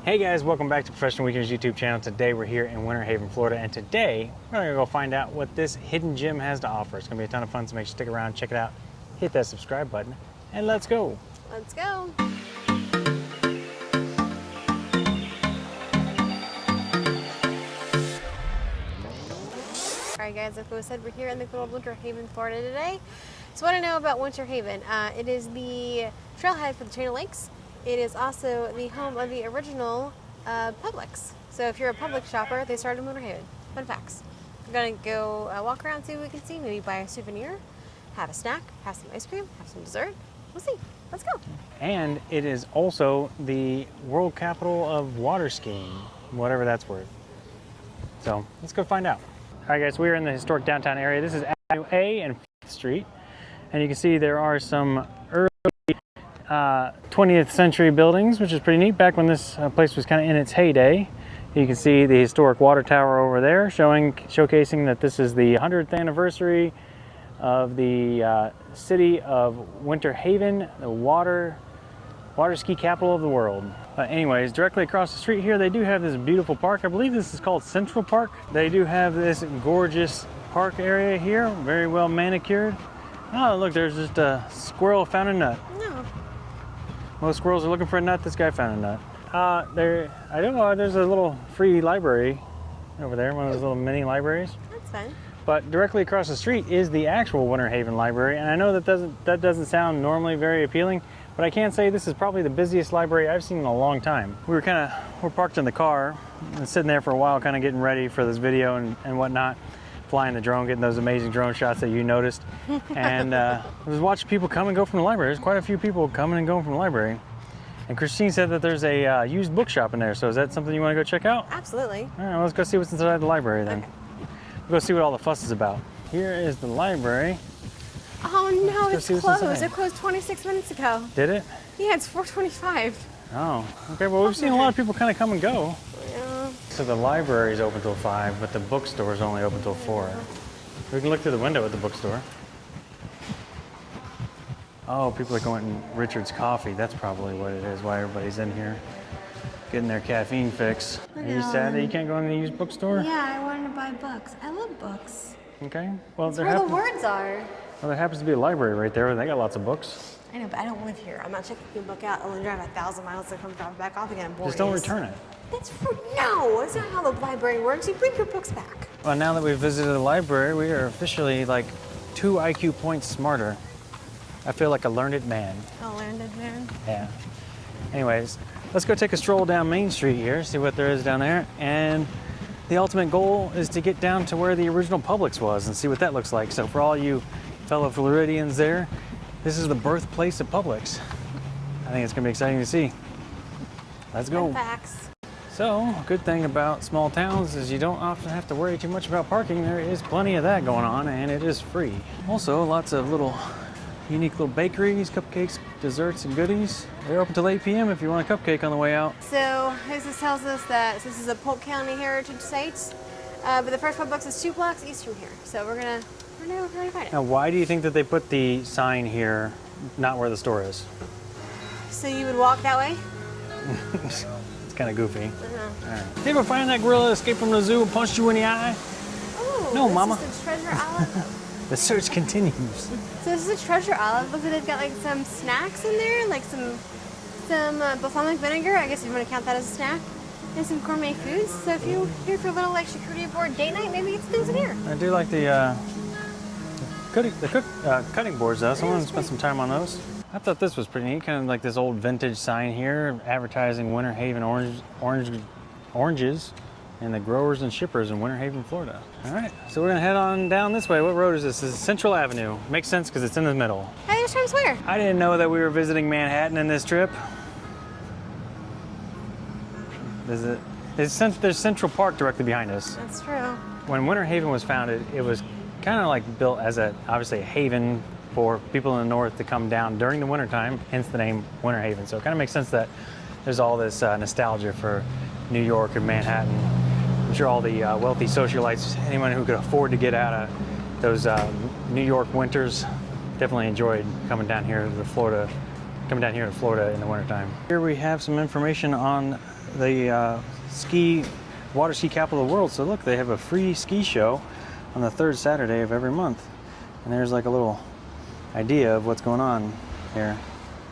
Hey guys, welcome back to Professional Weekenders YouTube channel. Today we're here in Winter Haven, Florida, and today we're gonna go find out what this hidden gem has to offer. It's gonna be a ton of fun, so make sure to stick around, check it out, hit that subscribe button, and let's go. Let's go. Alright guys, like I said, we're here in the good old Winter Haven, Florida today. So what I know about Winter Haven, it is the trailhead for the Chain of Lakes. It is also the home of the original Publix. So if you're a Publix shopper, they started in Winter Haven. Fun facts. We're gonna go walk around, see what we can see, maybe buy a souvenir, have a snack, have some ice cream, have some dessert. We'll see. Let's go. And it is also the world capital of water skiing, whatever that's worth. So let's go find out. All right guys, we're in the historic downtown area. This is Avenue A and 5th Street. And you can see there are some early 20th century buildings, which is pretty neat. Back when this place was kind of in its heyday. You can see the historic water tower over there showcasing that this is the 100th anniversary of the city of Winter Haven, the water ski capital of the world. Anyways, directly across the street here, they do have this beautiful park. I believe this is called Central Park. They do have this gorgeous park area here, very well manicured. Oh, look, there's just a squirrel found a nut. No. Most squirrels are looking for a nut. This guy found a nut. There's a little free library over there, one of those little mini libraries. That's fun. But directly across the street is the actual Winter Haven Library, and I know that doesn't sound normally very appealing, but I can say this is probably the busiest library I've seen in a long time. We're parked in the car and sitting there for a while, kind of getting ready for this video and whatnot, flying the drone, getting those amazing drone shots that you noticed, and I was watching people come and go from the library. There's quite a few people coming and going from the library. And Christine said that there's a used bookshop in there, so is that something you want to go check out? Absolutely. All right, well, let's go see what's inside the library then. Okay. We'll go see what all the fuss is about. Here is the library. Oh no, it's closed. It closed 26 minutes ago. Did it? Yeah, it's 4:25. Oh, okay. Well, we've seen a lot of people kind of come and go. Yeah. So the library is open till 5, but the bookstore is only open till 4. We can look through the window at the bookstore. Oh, people are going to Richard's Coffee. That's probably what it is, why everybody's in here. Getting their caffeine fix. Are you sad that you can't go in the used bookstore? Yeah, I wanted to buy books. I love books. Okay. Well, That's where the words are. Well, there happens to be a library right there. They got lots of books. I know, but I don't live here. I'm not checking the book out. I'll only drive 1,000 miles to come drop it back off again. Just don't return it. That's no. That's not how the library works. You bring your books back. Well, now that we've visited the library, we are officially like 2 IQ points smarter. I feel like a learned man. A learned man. Yeah. Anyways, let's go take a stroll down Main Street here, see what there is down there. And the ultimate goal is to get down to where the original Publix was and see what that looks like. So for all you fellow Floridians there, this is the birthplace of Publix. I think it's gonna be exciting to see. Let's go. Facts. So, good thing about small towns is you don't often have to worry too much about parking. There is plenty of that going on, and it is free. Also, lots of little unique little bakeries, cupcakes, desserts, and goodies. They're open till 8 p.m. if you want a cupcake on the way out. So this tells us that this is a Polk County Heritage Site, but the first Publix is 2 blocks east from here. So we're gonna find it. Now, why do you think that they put the sign here, not where the store is? So you would walk that way? It's kind of goofy. All right. Did you ever find that gorilla that escaped from the zoo and punched you in the eye? Oh, No, this Mama. is the treasure island. The search continues. So this is a treasure island. Look, they've got like some snacks in there, like some balsamic vinegar. I guess if you want to count that as a snack, and some gourmet foods. So if you're here for a little like charcuterie board date night, maybe get some things in here. I do like the cutting boards though. So I want to spend some time on those. I thought this was pretty neat, kind of like this old vintage sign here, advertising Winter Haven oranges. And the growers and shippers in Winter Haven, Florida. All right, so we're gonna head on down this way. What road is this? This is Central Avenue. Makes sense because it's in the middle. Hey, there's Times Square. I didn't know that we were visiting Manhattan in this trip. There's Central Park directly behind us. That's true. When Winter Haven was founded, it was kind of like built as obviously a haven for people in the north to come down during the wintertime, hence the name Winter Haven. So it kind of makes sense that there's all this nostalgia for New York and Manhattan. I'm sure all the wealthy socialites, anyone who could afford to get out of those New York winters, definitely enjoyed coming down here to Florida in the wintertime. Here we have some information on the water ski capital of the world. So look, they have a free ski show on the third Saturday of every month. And there's like a little idea of what's going on here.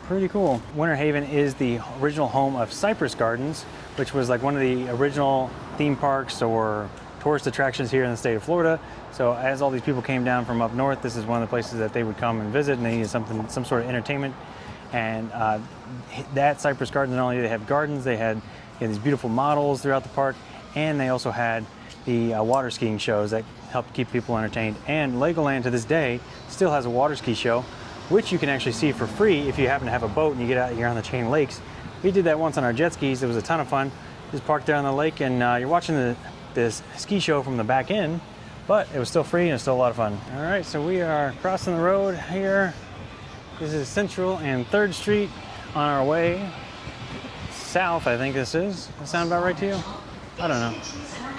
Pretty cool. Winter Haven is the original home of Cypress Gardens, which was like one of the original theme parks or tourist attractions here in the state of Florida. So as all these people came down from up north, this is one of the places that they would come and visit, and they needed some sort of entertainment. And that Cypress Gardens, not only did they have gardens, they had these beautiful models throughout the park, and they also had the water skiing shows that helped keep people entertained. And Legoland to this day still has a water ski show, which you can actually see for free if you happen to have a boat and you get out here on the chain lakes. We did that once on our jet skis. It was a ton of fun. Just parked there on the lake, and you're watching this ski show from the back end, but it was still free and it's still a lot of fun. All right, so we are crossing the road here. This is Central and 3rd Street on our way south, I think this is. Does that sound about right to you? I don't know.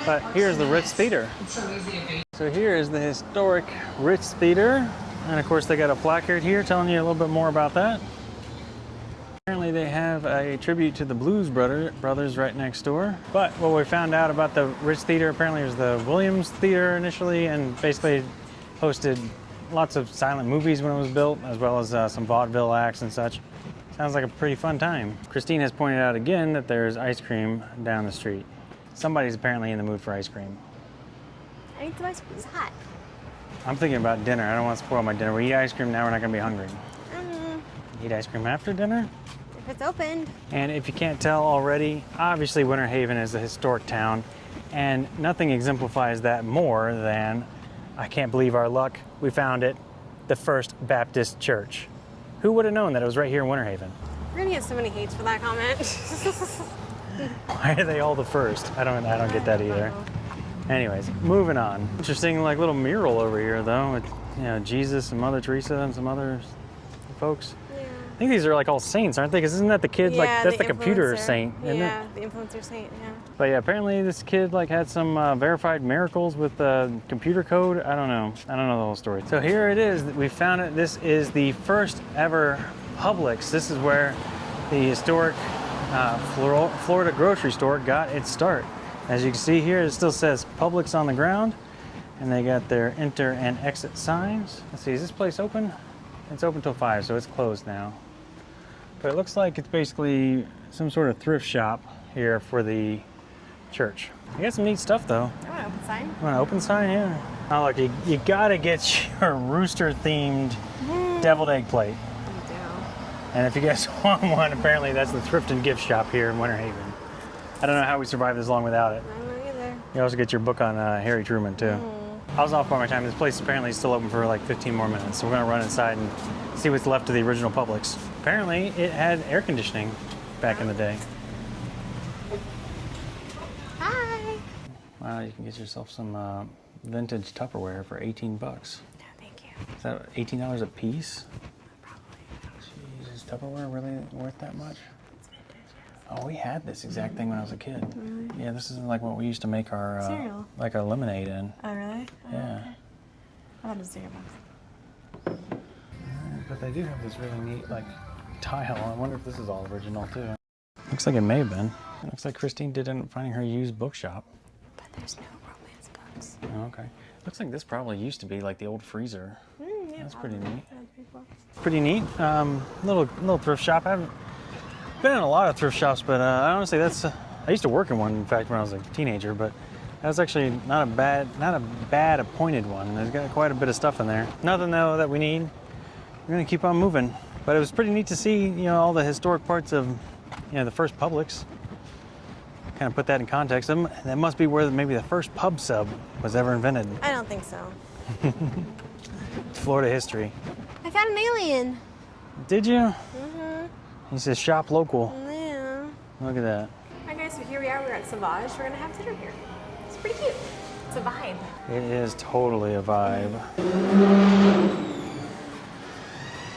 But here's the Ritz Theater. So here is the historic Ritz Theater. And of course they got a placard here telling you a little bit more about that. Apparently they have a tribute to the Blues Brothers right next door. But what we found out about the Ritz Theater, apparently it was the Williams Theater initially, and basically hosted lots of silent movies when it was built, as well as some vaudeville acts and such. Sounds like a pretty fun time. Christine has pointed out again that there's ice cream down the street. Somebody's apparently in the mood for ice cream. I need some ice cream. It's hot. I'm thinking about dinner. I don't want to spoil my dinner. We eat ice cream now, we're not going to be hungry. Eat ice cream after dinner? If it's opened. And if you can't tell already, obviously Winter Haven is a historic town, and nothing exemplifies that more than, I can't believe our luck, we found it, the First Baptist Church. Who would have known that it was right here in Winter Haven? We're gonna get so many hates for that comment. Why are they all the first? I don't get that either. Anyways, moving on. Interesting, like little mural over here though, with Jesus and Mother Teresa and some other folks. Yeah. I think these are like all saints, aren't they? Because isn't that the kid? Like that's the computer saint, isn't it? Yeah, the influencer saint. Yeah. But yeah, apparently this kid like had some verified miracles with computer code. I don't know the whole story. So here it is. We found it. This is the first ever Publix. This is where the historic Florida grocery store got its start. As you can see here, it still says Publix on the ground, and they got their enter and exit signs. Let's see, is this place open? It's open till 5, so it's closed now. But it looks like it's basically some sort of thrift shop here for the church. You got some neat stuff though. I want an open sign. You want an open sign? Yeah. Oh look, you gotta get your rooster themed deviled egg plate. You do. And if you guys want one, apparently that's the thrift and gift shop here in Winter Haven. I don't know how we survived this long without it. I don't know either. You also get your book on Harry Truman too. I was off by my time. This place apparently is still open for like 15 more minutes. So we're gonna run inside and see what's left of the original Publix. Apparently it had air conditioning back in the day. Hi. Wow, you can get yourself some vintage Tupperware for 18 bucks. No, thank you. Is that $18 a piece? Probably. Jeez, is Tupperware really worth that much? Oh, we had this exact thing when I was a kid. Really? Yeah, this is like what we used to make our cereal. Like our lemonade in. Oh, really? Yeah. Okay. I thought it was cereal box. But they do have this really neat like tile. I wonder if this is all original too. Looks like it may have been. It looks like Christine did end up finding her used bookshop. But there's no romance books. Oh, okay. Looks like this probably used to be like the old freezer. Yeah, that's pretty neat. That's pretty cool. Pretty neat. Little thrift shop. I haven't been in a lot of thrift shops, but honestly, I used to work in one. In fact, when I was a teenager, but that's actually not a bad appointed one. There's got quite a bit of stuff in there. Nothing though that we need. We're gonna keep on moving. But it was pretty neat to see, all the historic parts of, the first Publix. Kind of put that in context. That must be where maybe the first pub sub was ever invented. I don't think so. Florida history. I found an alien. Did you? He says shop local. Yeah. Look at that. Alright guys, so here we are. We're at Savage. We're gonna have dinner here. It's pretty cute. It's a vibe. It is totally a vibe.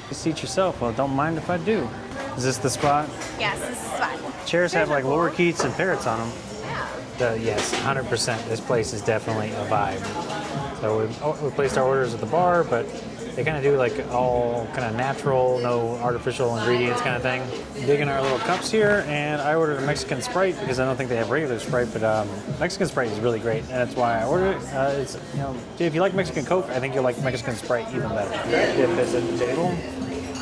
You seat yourself. Well, don't mind if I do. Is this the spot? Yes, this is the spot. Chairs have like lorikeets and parrots on them. Yeah. Yes, 100%. This place is definitely a vibe. So we placed our orders at the bar, but They kind of do like all kind of natural, no artificial ingredients kind of thing. Digging our little cups here, and I ordered a Mexican Sprite because I don't think they have regular Sprite, but Mexican Sprite is really great, and that's why I ordered it. It's, you know, if you like Mexican Coke, I think you'll like Mexican Sprite even better. Dip this at the table.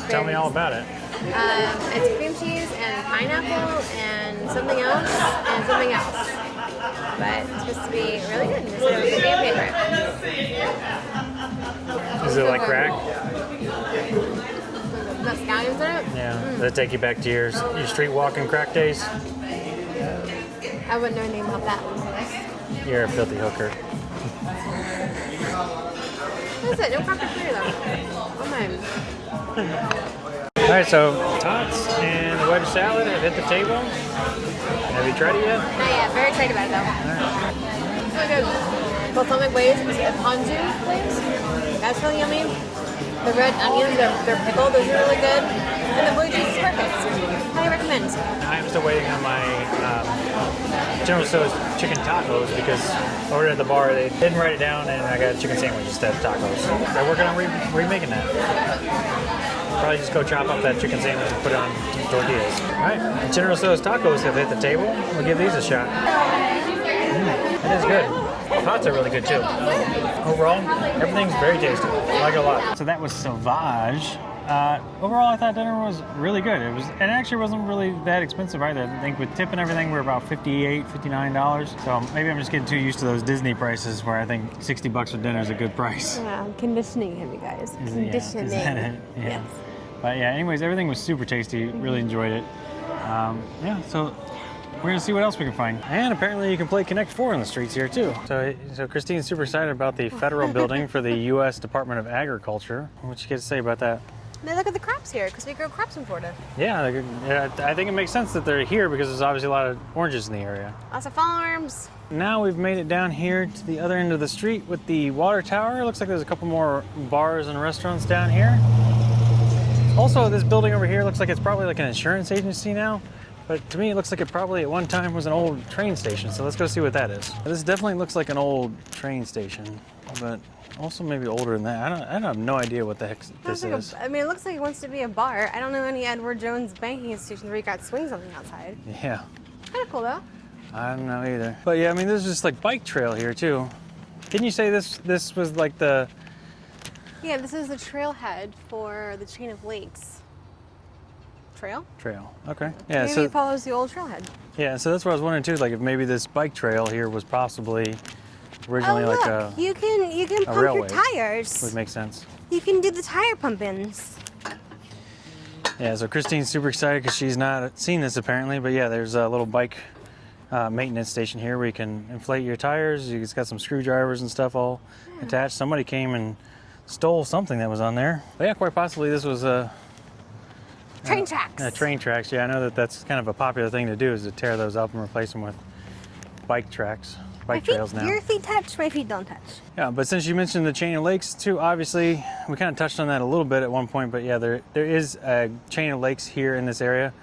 Tell me all about it. It's cream cheese and pineapple and something else and something else. But it's supposed to be really good. It's a fan favorite. Is it like crack? The scallions in it? Yeah. Does it take you back to your street walking crack days? I wouldn't know anything about that one. You're a filthy hooker. That's it. No cracker free though. Oh my. All right, so tots and the wedge salad have hit the table. Have you tried it yet? Not yet. Very excited about it though. It's really good. Balsamic glaze, ponzu glaze. That's really yummy. The red onions, they're pickled. Those are really good. And the blue cheese is perfect. Highly recommend. I'm still waiting on my General Tso's chicken tacos because I ordered at the bar. They didn't write it down, and I got a chicken sandwich instead of tacos. They're working on remaking that. Probably just go chop up that chicken sandwich and put it on tortillas. All right, General Tso's tacos have hit the table. We'll give these a shot. It is good. The pots are really good too. Overall, everything's very tasty. I like it a lot. So that was Sauvage. Overall, I thought dinner was really good. It actually wasn't really that expensive either. I think with tip and everything, we're about $58, $59. So maybe I'm just getting too used to those Disney prices where I think $60 for dinner is a good price. Yeah, I'm conditioning him, you guys. Conditioning. Is that it? Yeah. Yes. But yeah, anyways, everything was super tasty. Really enjoyed it. Yeah, so we're gonna see what else we can find. And apparently you can play Connect 4 in the streets here too. So Christine's super excited about the federal building for the U.S. Department of Agriculture. What you get to say about that? Now look at the crops here, because we grow crops in Florida. Yeah, I think it makes sense that they're here because there's obviously a lot of oranges in the area. Lots of farms. Now we've made it down here to the other end of the street with the water tower. It looks like there's a couple more bars and restaurants down here. Also, this building over here looks like it's probably like an insurance agency now. But to me, it looks like it probably at one time was an old train station. So let's go see what that is. This definitely looks like an old train station, but also maybe older than that. I have no idea what the heck this is. I mean, it looks like it wants to be a bar. I don't know any Edward Jones banking institutions where you got swings on the outside. Yeah. Kind of cool though. I don't know either. But yeah, I mean, there's just like bike trail here too. Didn't you say this was like the... Yeah, this is the trailhead for the chain of lakes. Trail? Trail, okay. Yeah, maybe it follows the old trailhead. Yeah, so that's what I was wondering too, like if maybe this bike trail here was possibly originally like a you can pump railway. your tires. Would make sense. You can do the tire pump-ins. Yeah, so Christine's super excited because she's not seen this apparently, but yeah, there's a little bike maintenance station here where you can inflate your tires. It's got some screwdrivers and stuff all attached. Somebody came and stole something that was on there. But yeah, quite possibly this was a... Train tracks. Train tracks, yeah, I know that's kind of a popular thing to do is to tear those up and replace them with bike tracks, bike trails now. Your feet touch, my feet don't touch. Yeah, but since you mentioned the chain of lakes too, obviously, we kind of touched on that a little bit at one point, but yeah, there is a chain of lakes here in this area.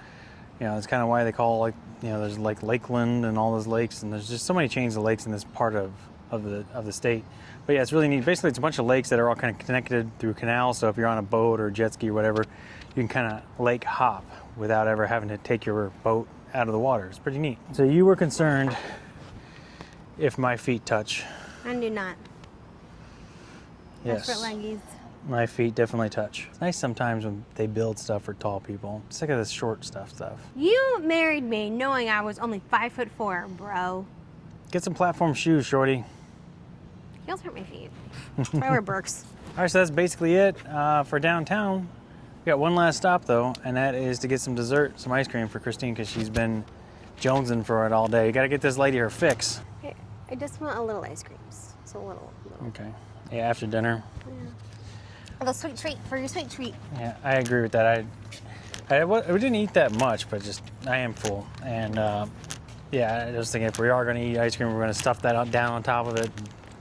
You know, that's kind of why they call like, you know, there's like Lakeland and all those lakes, and there's just so many chains of lakes in this part of the state. But yeah, it's really neat. Basically, it's a bunch of lakes that are all kind of connected through canals, so if you're on a boat or a jet ski or whatever, you can kind of lake hop without ever having to take your boat out of the water. It's pretty neat. So you were concerned if my feet touch. I do not. Yes. That's for leggies. My feet definitely touch. It's nice sometimes when they build stuff for tall people. I'm sick of this short stuff. You married me knowing I was only 5'4", bro. Get some platform shoes, shorty. Heels hurt my feet. I wear Birks. All right, so that's basically it for downtown. We got one last stop though, and that is to get some dessert, some ice cream for Christine because she's been jonesing for it all day. You got to get this lady her fix. Hey, I just want a little ice creams. So a little. Okay. Yeah, after dinner. Yeah. A little sweet treat for your sweet treat. Yeah, I agree with that. We didn't eat that much, but just I am full. And yeah, I was thinking if we are going to eat ice cream, we're going to stuff that down on top of it.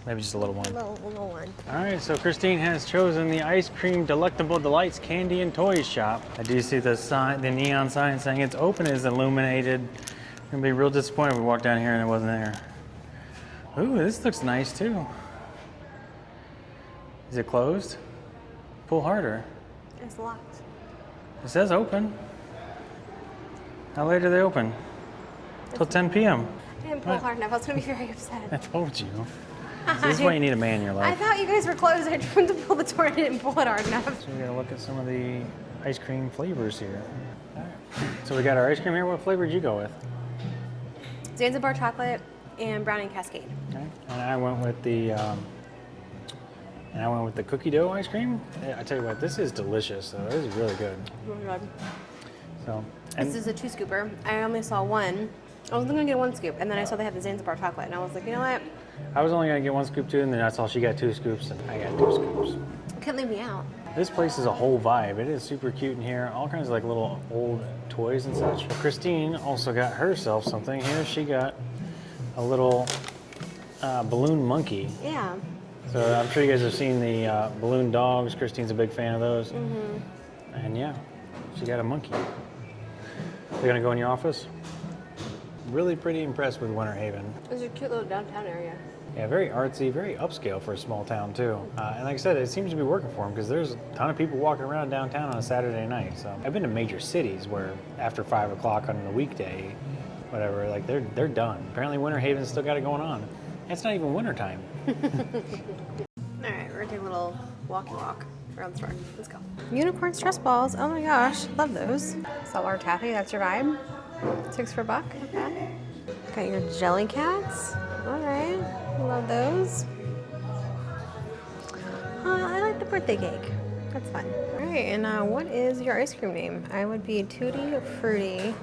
Maybe just a little one. A little one. All right, so Christine has chosen the Ice Cream Delectable Delights Candy and Toys Shop. I do see the sign, the neon sign saying it's open, is illuminated. I'm gonna be real disappointed if we walk down here and it wasn't there. Ooh, this looks nice too. Is it closed? Pull harder. It's locked. It says open. How late are they open? Till 10 p.m. I didn't pull hard enough. I was going to be very upset. I told you. This is why you need a man in your I life. thought you guys were closed. I tried to pull the door and I didn't pull it hard enough. So we gotta look at some of the ice cream flavors here. All right. So we got our ice cream here. What flavor did you go with? Zanzibar chocolate and brownie cascade. Okay. And I went with the cookie dough ice cream. I tell you what, this is delicious. So this is really good. Oh my God. So This is a 2-scooper. I only saw one. I was only gonna get 1 scoop, and then I saw they had the Zanzibar chocolate, and I was like, you know what? I was only gonna get 1 scoop too, and then that's all. She got 2 scoops, and I got 2 scoops. You couldn't leave me out. This place is a whole vibe. It is super cute in here. All kinds of like little old toys and such. Christine also got herself something here. She got a little balloon monkey. Yeah. So I'm sure you guys have seen the balloon dogs. Christine's a big fan of those. Mm-hmm. And yeah, she got a monkey. They're gonna go in your office. Really pretty impressed with Winter Haven. It's a cute little downtown area. Yeah, very artsy, very upscale for a small town too. And like I said, it seems to be working for them because there's a ton of people walking around downtown on a Saturday night. So I've been to major cities where after 5 o'clock on a weekday, whatever, like they're done. Apparently Winter Haven's still got it going on. It's not even winter time. All right, we're gonna take a little walk around the store. Let's go. Unicorn stress balls. Oh my gosh, love those. Saltwater taffy. That's your vibe. 6 for $1. Okay. Got your jelly cats. All right, love those. I like the birthday cake. That's fun. All right, and what is your ice cream name? I would be Tutti Frutti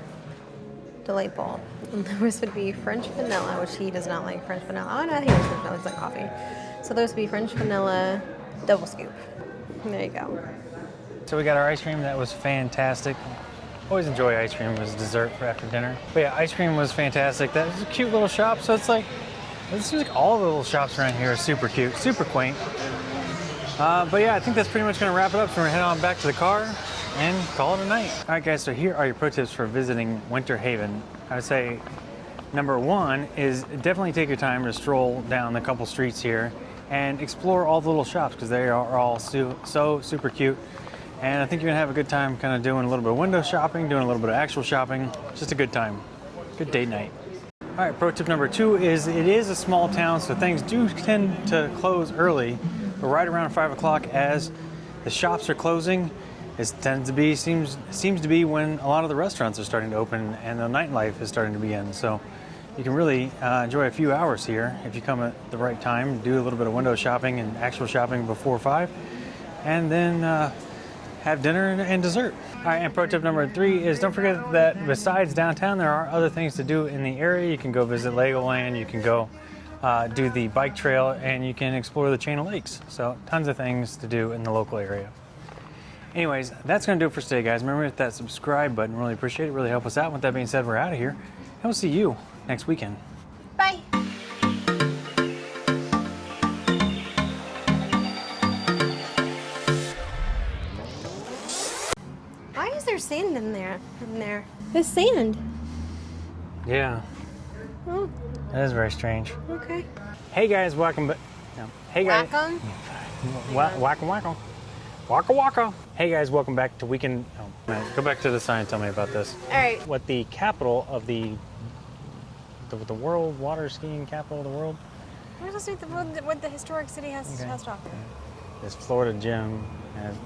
Delight Bowl. And this would be French Vanilla, which he does not like French Vanilla. Oh, no, he likes French Vanilla. It's like coffee. So those would be French Vanilla Double Scoop. There you go. So we got our ice cream. That was fantastic. Always enjoy ice cream as dessert for after dinner. But yeah, ice cream was fantastic. That was a cute little shop. So it's like, it seems like all the little shops around here are super cute, super quaint. But yeah, I think that's pretty much gonna wrap it up. So we're gonna head on back to the car and call it a night. All right guys, so here are your pro tips for visiting Winter Haven. I would say number 1 is definitely take your time to stroll down the couple streets here and explore all the little shops because they are all so super cute. And I think you're gonna have a good time kind of doing a little bit of window shopping, doing a little bit of actual shopping. Just a good time, good date night. All right, pro tip number 2 is it is a small town, so things do tend to close early, but right around 5 o'clock as the shops are closing, it tends to be, seems to be when a lot of the restaurants are starting to open and the nightlife is starting to begin. So you can really enjoy a few hours here if you come at the right time, do a little bit of window shopping and actual shopping before 5, and then have dinner and dessert. All right, and pro tip number 3 is don't forget that besides downtown, there are other things to do in the area. You can go visit Legoland, you can go do the bike trail, and you can explore the chain of lakes. So tons of things to do in the local area. Anyways, that's gonna do it for today, guys. Remember to hit that subscribe button, really appreciate it, really help us out. With that being said, we're out of here, and we'll see you next weekend. Bye. Why is there sand in there? There's sand. Yeah, Oh, that is very strange. okay. Hey guys, welcome back. No. Hey guys. Whack 'em. Wacka wacka. Waka waka. Hey guys, welcome back to weekend. Oh, man, go back to the sign and tell me about this. All right. What the capital of the world, water skiing capital of the world, We're supposed to see what the historic city has to offer. is Florida Gym. And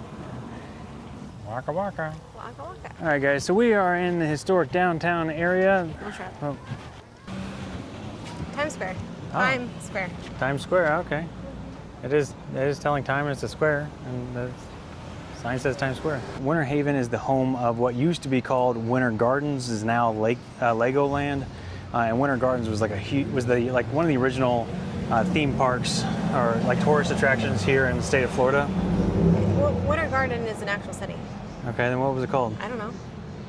waka waka. Waka waka. All right, guys. So we are in the historic downtown area. I'll try. Oh, Times Square. Oh. Times Square. Times Square. Okay. It is telling time. It's a square, and the sign says Times Square. Winter Haven is the home of what used to be called Winter Gardens, is now Legoland, and Winter Gardens was like one of the original theme parks or like tourist attractions here in the state of Florida. Well, Winter Garden is an actual city. Okay, then what was it called? I don't know.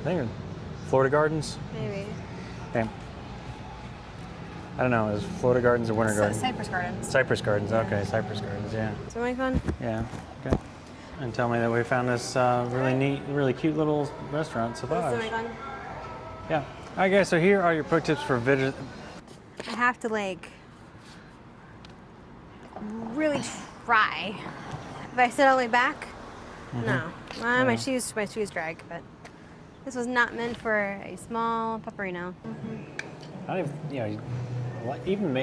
I think it was Florida Gardens. Maybe. Okay. I don't know. Is Florida Gardens or Winter Gardens? Cypress Gardens. Cypress Gardens. Okay, Cypress Gardens. Yeah. So my fun. Yeah. Okay. And tell me that we found this really neat, really cute little restaurant, So Savage. my fun. Yeah. All right, guys. So here are your pro tips for visit. I have to like really try. If I sit all the way back, No, my shoes drag, but this was not meant for a small pupperino. I don't even, you know, even